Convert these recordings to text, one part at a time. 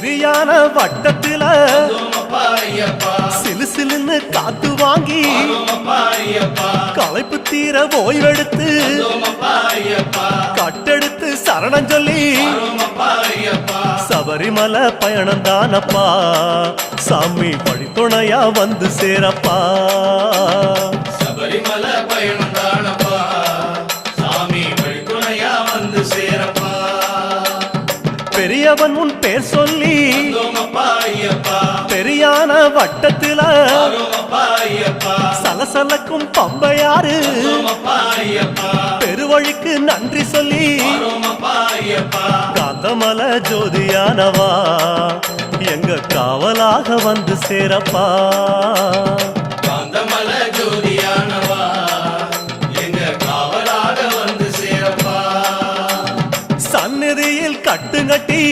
சிறியான வட்டத்தில சிலு சிலுன்னு காத்து வாங்கி களைப்பு தீர ஓய்வெடுத்து கட்டெடுத்து சரணம் சொல்லி சபரிமலை பயணம் தானப்பா சாமி வழித்துணையா வந்து சேரப்பா. சபரிமலை பயணம் தானப்பா சாமி வழித்துணையா வந்து சேரப்பா. பெரியவன் உன் பேர் சொல்லி பெரியான வட்டத்தில சலசலக்கும் பம்பையாறு பெருவழிக்கு நன்றி சொல்லி காந்தமல ஜோதியானவா எங்க காவலாக வந்து சேரப்பா. காந்தமல ஜோதியானவா எங்க காவலாக வந்து சேரப்பா. சந்நிதியில் கட்டுங்கட்டி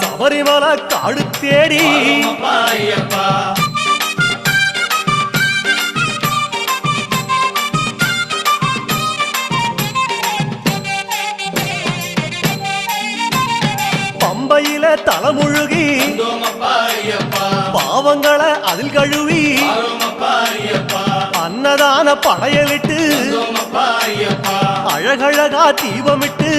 சபரிமலை காடு தேடி பம்பையில தலைமுழுகி பாவங்களை அதில் கழுவி அன்னதான படையலிட்டு அழகழகா தீபமிட்டு